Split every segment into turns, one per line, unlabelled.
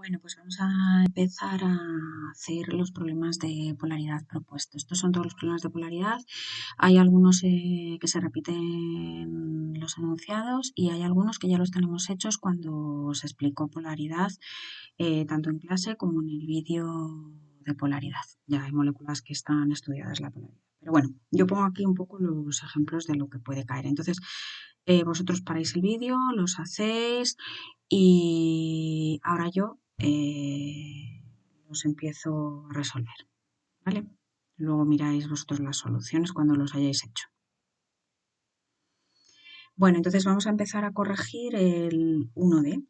Bueno, pues vamos a empezar a hacer los problemas de polaridad propuestos. Estos son todos los problemas de polaridad. Hay algunos que se repiten los enunciados y hay algunos que ya los tenemos hechos cuando se explicó polaridad, tanto en clase como en el vídeo de polaridad. Ya hay moléculas que están estudiadas la polaridad. Pero bueno, yo pongo aquí un poco los ejemplos de lo que puede caer. Entonces, vosotros paráis el vídeo, los hacéis y ahora yo los empiezo a resolver, ¿vale? Luego miráis vosotros las soluciones cuando los hayáis hecho. Bueno, entonces vamos a empezar a corregir el 1D.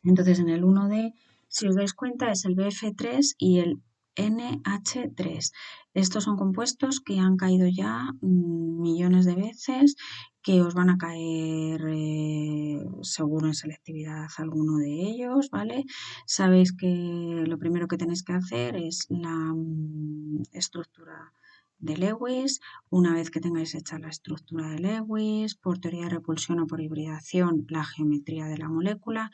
Entonces en el 1D, si os dais cuenta, es el BF3 y el NH3. Estos son compuestos que han caído ya millones de veces, que os van a caer seguro en selectividad alguno de ellos, ¿vale? Sabéis que lo primero que tenéis que hacer es la estructura de Lewis. Una vez que tengáis hecha la estructura de Lewis, por teoría de repulsión o por hibridación, la geometría de la molécula,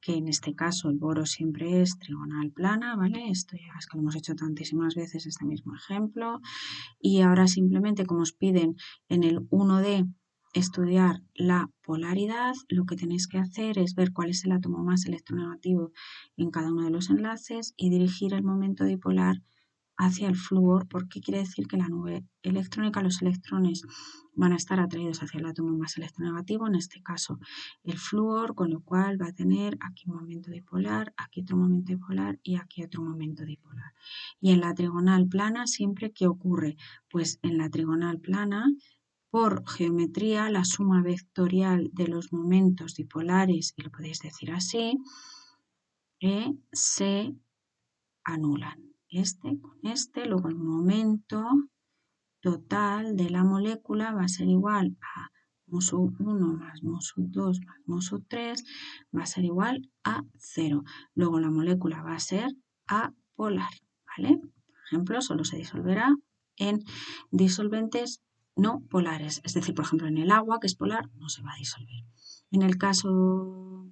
que en este caso el boro siempre es trigonal plana, ¿vale? Esto ya es que lo hemos hecho tantísimas veces este mismo ejemplo. Y ahora simplemente, como os piden en el 1D estudiar la polaridad, lo que tenéis que hacer es ver cuál es el átomo más electronegativo en cada uno de los enlaces y dirigir el momento dipolar hacia el flúor, porque quiere decir que la nube electrónica, los electrones van a estar atraídos hacia el átomo más electronegativo, en este caso el flúor, con lo cual va a tener aquí un momento dipolar, aquí otro momento dipolar y aquí otro momento dipolar. Y en la trigonal plana, siempre, ¿qué ocurre? Pues en la trigonal plana, por geometría, la suma vectorial de los momentos dipolares, y lo podéis decir así, se anulan. Este con este, luego el momento total de la molécula va a ser igual a mu1 más mu2 más mu3, va a ser igual a 0. Luego la molécula va a ser apolar, ¿vale? Por ejemplo, solo se disolverá en disolventes no polares, es decir, por ejemplo, en el agua, que es polar, no se va a disolver. En el caso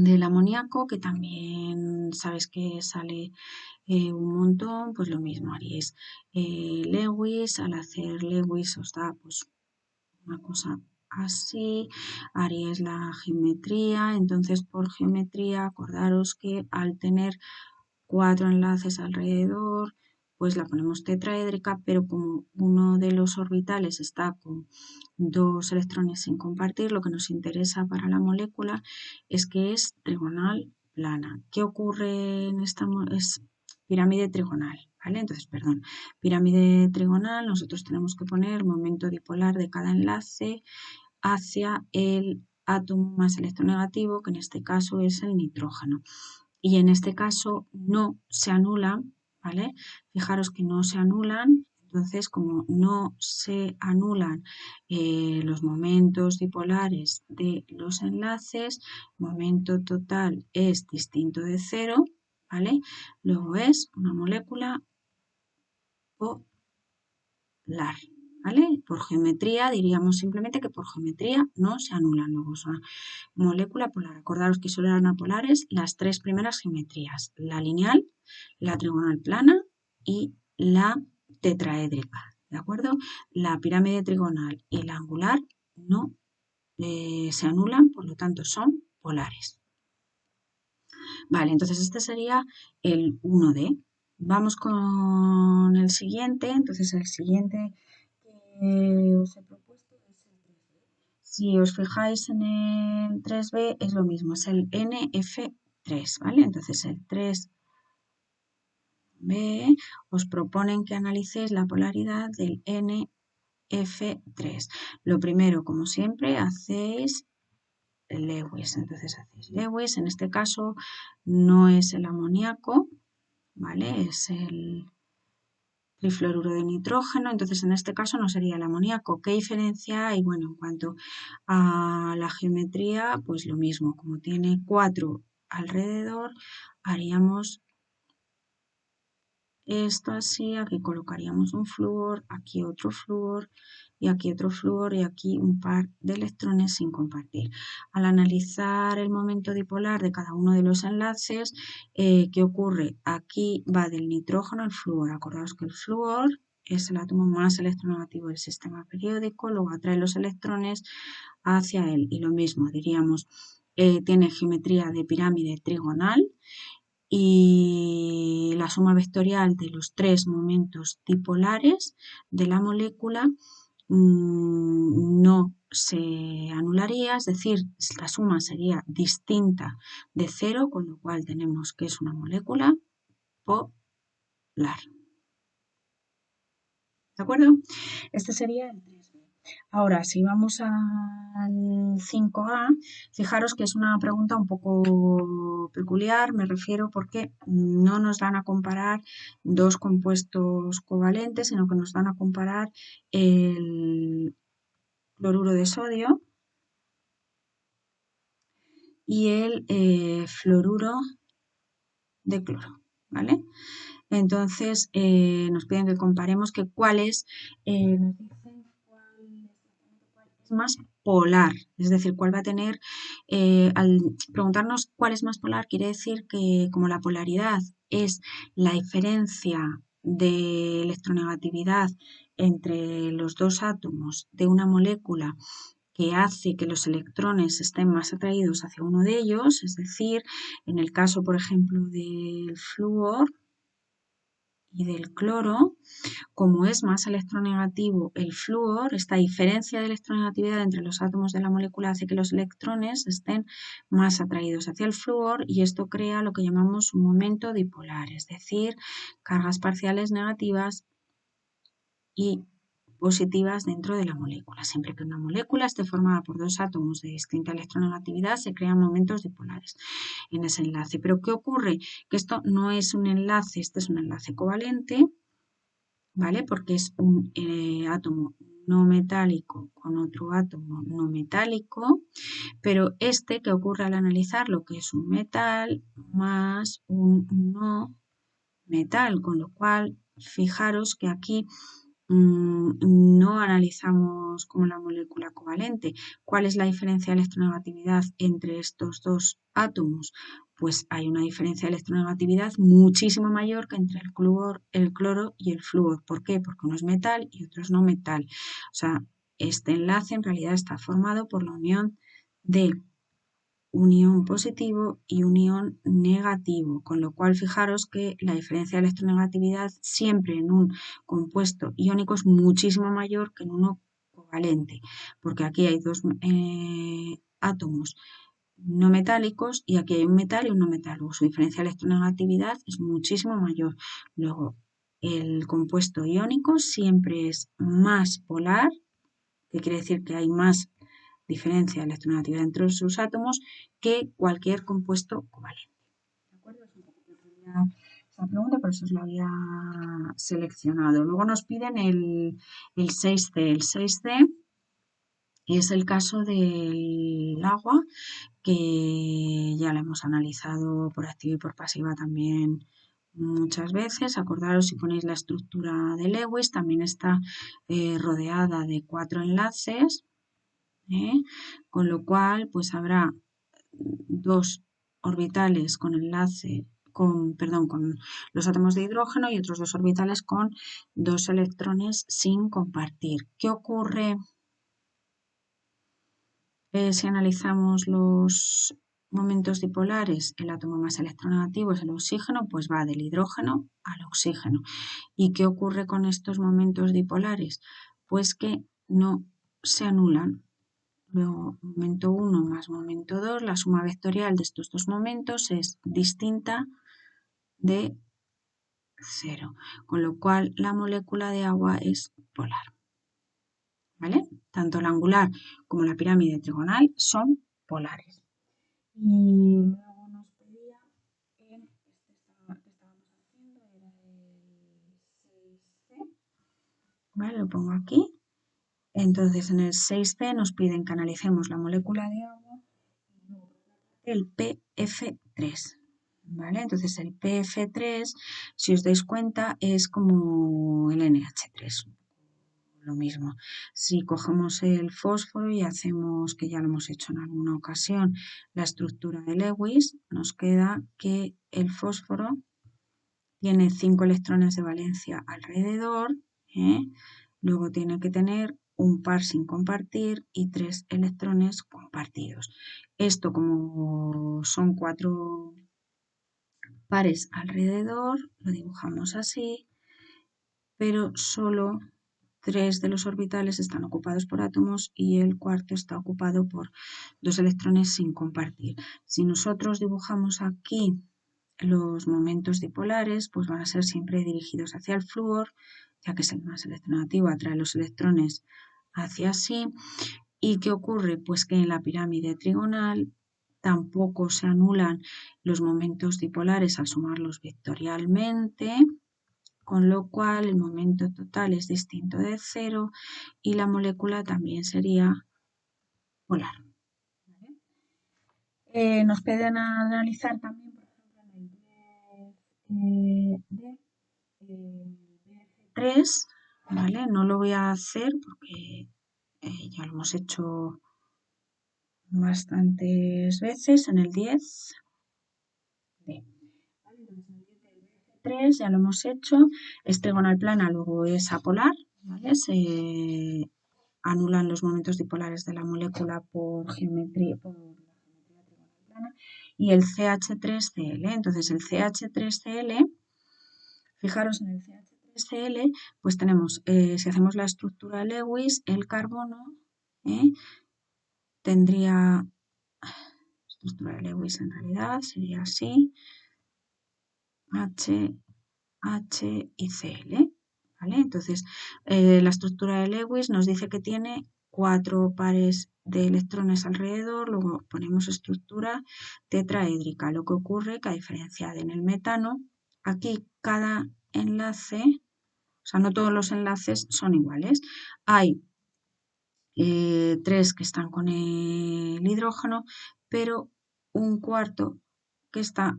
del amoníaco, que también sabes que sale un montón, pues lo mismo haríais Lewis. Al hacer Lewis os da pues una cosa así, haríais la geometría. Entonces, por geometría, acordaros que al tener 4 enlaces alrededor, pues la ponemos tetraédrica, pero como uno de los orbitales está con 2 electrones sin compartir, lo que nos interesa para la molécula es que es trigonal plana. ¿Qué ocurre en esta? Es pirámide trigonal, ¿vale? Entonces, perdón, pirámide trigonal, nosotros tenemos que poner el momento dipolar de cada enlace hacia el átomo más electronegativo, que en este caso es el nitrógeno. Y en este caso no se anulan, ¿vale? Fijaros que no se anulan, entonces como no se anulan los momentos dipolares de los enlaces, momento total es distinto de 0, ¿vale? Luego es una molécula polar, ¿vale? Por geometría diríamos simplemente que por geometría no se anulan. Luego es una molécula polar. Acordaros que solo eran apolares las 3 primeras geometrías, la lineal, la trigonal plana y la tetraédrica, ¿de acuerdo? La pirámide trigonal y la angular no se anulan, por lo tanto son polares. Vale, entonces este sería el 1D. Vamos con el siguiente. Entonces el siguiente que os he propuesto es el 3B. Si os fijáis en el 3B es lo mismo, es el NF3, ¿vale? Entonces el 3B os proponen que analicéis la polaridad del NF3. Lo primero, como siempre, hacéis Lewis. Entonces hacéis Lewis, en este caso no es el amoníaco, ¿vale? Es el trifluoruro de nitrógeno, entonces en este caso no sería el amoníaco. ¿Qué diferencia hay? Bueno, en cuanto a la geometría, pues lo mismo, como tiene 4 alrededor, haríamos esto así, aquí colocaríamos un flúor, aquí otro flúor y aquí otro flúor y aquí un par de electrones sin compartir. Al analizar el momento dipolar de cada uno de los enlaces, ¿qué ocurre? Aquí va del nitrógeno al flúor. Acordaos que el flúor es el átomo más electronegativo del sistema periódico, luego atrae los electrones hacia él. Y lo mismo, diríamos, tiene geometría de pirámide trigonal y la suma vectorial de los tres momentos dipolares de la molécula no se anularía, es decir, la suma sería distinta de cero, con lo cual tenemos que es una molécula polar. ¿De acuerdo? Este sería el 3B. Ahora, si vamos al 5A, fijaros que es una pregunta un poco peculiar, me refiero porque no nos dan a comparar dos compuestos covalentes, sino que nos dan a comparar el cloruro de sodio y el fluoruro de cloro, ¿vale? Entonces, nos piden que comparemos que cuáles, nos dicen cuál es más polar, es decir, cuál va a tener, al preguntarnos cuál es más polar, quiere decir que como la polaridad es la diferencia de electronegatividad entre los dos átomos de una molécula que hace que los electrones estén más atraídos hacia uno de ellos, es decir, en el caso, por ejemplo, del flúor y del cloro, como es más electronegativo el flúor, esta diferencia de electronegatividad entre los átomos de la molécula hace que los electrones estén más atraídos hacia el flúor y esto crea lo que llamamos un momento dipolar, es decir, cargas parciales negativas y positivas dentro de la molécula. Siempre que una molécula esté formada por dos átomos de distinta electronegatividad, se crean momentos dipolares en ese enlace. Pero ¿qué ocurre? Que esto no es un enlace, este es un enlace covalente, ¿vale? Porque es un átomo no metálico con otro átomo no metálico, pero este que ocurre al analizar lo que es un metal más un no metal, con lo cual fijaros que aquí no analizamos como la molécula covalente. ¿Cuál es la diferencia de electronegatividad entre estos dos átomos? Pues hay una diferencia de electronegatividad muchísimo mayor que entre el cloro y el flúor. ¿Por qué? Porque uno es metal y otro es no metal. O sea, este enlace en realidad está formado por la unión de un ion positivo y un ion negativo, con lo cual fijaros que la diferencia de electronegatividad siempre en un compuesto iónico es muchísimo mayor que en uno covalente, porque aquí hay dos átomos no metálicos y aquí hay un metal y un no metálico. Su diferencia de electronegatividad es muchísimo mayor. Luego, el compuesto iónico siempre es más polar, que quiere decir que hay más diferencia de electronegatividad entre sus átomos que cualquier compuesto covalente. ¿De acuerdo? Es un poco peculiar esta pregunta, por eso os lo había seleccionado. Luego nos piden el 6C. El 6C es el caso del agua, que ya la hemos analizado por activa y por pasiva también muchas veces. Acordaros si ponéis la estructura de Lewis, también está rodeada de 4 enlaces, con lo cual pues habrá dos orbitales con enlace con los átomos de hidrógeno y otros dos orbitales con dos electrones sin compartir. ¿Qué ocurre si analizamos los momentos dipolares? El átomo más electronegativo es el oxígeno, pues va del hidrógeno al oxígeno. ¿Y qué ocurre con estos momentos dipolares? Pues que no se anulan. Luego, momento 1 más momento 2, la suma vectorial de estos dos momentos es distinta de 0, con lo cual la molécula de agua es polar. ¿Vale? Tanto la angular como la pirámide trigonal son polares. Y luego nos pedía en que estábamos haciendo, era el 6C, ¿vale? Lo pongo aquí. Entonces en el 6C nos piden que analicemos la molécula de agua, el PF3. ¿vale? Entonces el PF3, si os dais cuenta, es como el NH3, lo mismo. Si cogemos el fósforo y hacemos, que ya lo hemos hecho en alguna ocasión, la estructura de Lewis, nos queda que el fósforo tiene 5 electrones de valencia alrededor, ¿eh? Luego tiene que tener un par sin compartir y 3 electrones compartidos. Esto, como son 4 pares alrededor, lo dibujamos así, pero solo 3 de los orbitales están ocupados por átomos y el cuarto está ocupado por 2 electrones sin compartir. Si nosotros dibujamos aquí los momentos dipolares, pues van a ser siempre dirigidos hacia el flúor, ya que es el más electronegativo, atrae los electrones hacia sí. ¿Y qué ocurre? Pues que en la pirámide trigonal tampoco se anulan los momentos dipolares al sumarlos vectorialmente, con lo cual el momento total es distinto de cero y la molécula también sería polar. ¿Vale? Nos pueden analizar también, por ejemplo, en el 10D, el BF3, ¿vale? No lo voy a hacer porque ya lo hemos hecho bastantes veces en el 10D. ¿Vale? Entonces, en el 10 del BF3 ya lo hemos hecho, es trigonal plana, luego es apolar, ¿vale? Se anulan los momentos dipolares de la molécula por la geometría trigonal plana, y el CH3Cl. Entonces el CH3Cl, fijaros en el CH3Cl, pues tenemos, si hacemos la estructura de Lewis, el carbono tendría, estructura de Lewis en realidad sería así, H, H y Cl. ¿Vale? Entonces, la estructura de Lewis nos dice que tiene 4 pares de electrones alrededor, luego ponemos estructura tetraédrica. Lo que ocurre que a diferencia de en el metano, aquí cada enlace, o sea, no todos los enlaces son iguales. Hay 3 que están con el hidrógeno, pero un cuarto que está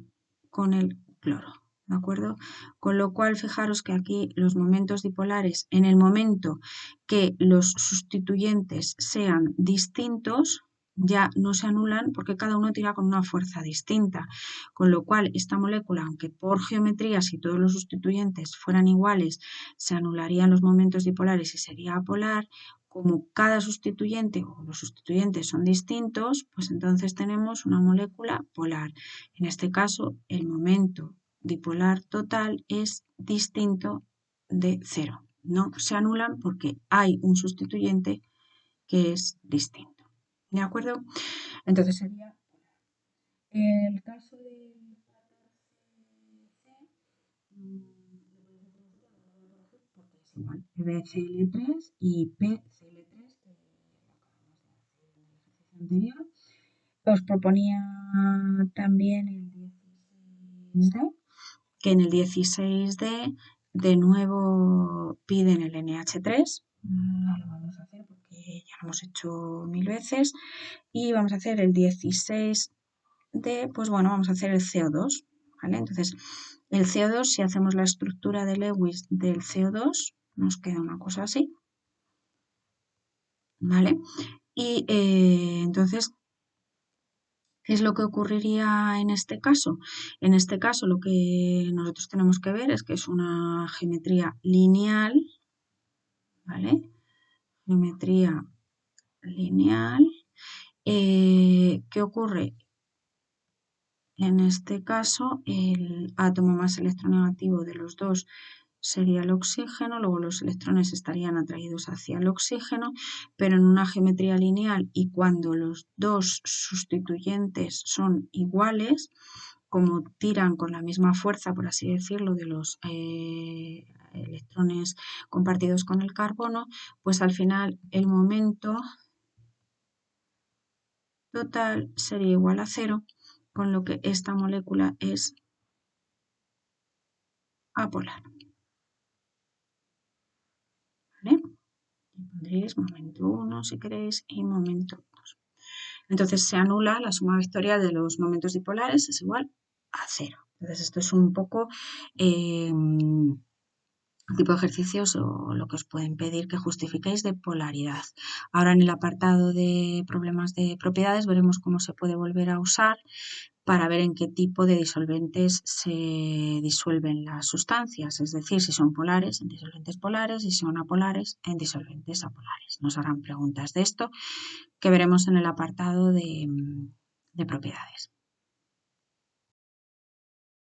con el cloro. ¿De acuerdo? Con lo cual, fijaros que aquí los momentos dipolares, en el momento que los sustituyentes sean distintos, ya no se anulan porque cada uno tira con una fuerza distinta. Con lo cual, esta molécula, aunque por geometría, si todos los sustituyentes fueran iguales, se anularían los momentos dipolares y sería apolar, como cada sustituyente o los sustituyentes son distintos, pues entonces tenemos una molécula polar. En este caso, el momento dipolar total es distinto de cero. No se anulan porque hay un sustituyente que es distinto. ¿De acuerdo? Entonces sería el caso del 14C, porque es igual, BCl3 y PCl3, que acabamos de hacer en el ejercicio anterior. Os proponía también el 16D, que en el 16D de nuevo piden el NH3, no lo vamos a hacer porque ya lo hemos hecho 1000 veces, y vamos a hacer el 16D, pues bueno, vamos a hacer el CO2, ¿vale? Entonces, el CO2, si hacemos la estructura de Lewis del CO2, nos queda una cosa así, ¿vale? Y entonces, ¿qué es lo que ocurriría en este caso? En este caso lo que nosotros tenemos que ver es que es una geometría lineal, ¿vale? Geometría lineal. ¿Qué ocurre? En este caso, el átomo más electronegativo de los dos sería el oxígeno, luego los electrones estarían atraídos hacia el oxígeno, pero en una geometría lineal y cuando los dos sustituyentes son iguales, como tiran con la misma fuerza, por así decirlo, de los electrones compartidos con el carbono, pues al final el momento total sería igual a cero, con lo que esta molécula es apolar. ¿Vale? Pondréis momento 1 si queréis y momento 2. Entonces se anula la suma vectorial de los momentos dipolares, es igual a cero. Entonces, esto es un poco el tipo de ejercicios o lo que os pueden pedir que justifiquéis de polaridad. Ahora en el apartado de problemas de propiedades veremos cómo se puede volver a usar para ver en qué tipo de disolventes se disuelven las sustancias, es decir, si son polares en disolventes polares y si son apolares en disolventes apolares. Nos harán preguntas de esto que veremos en el apartado de propiedades.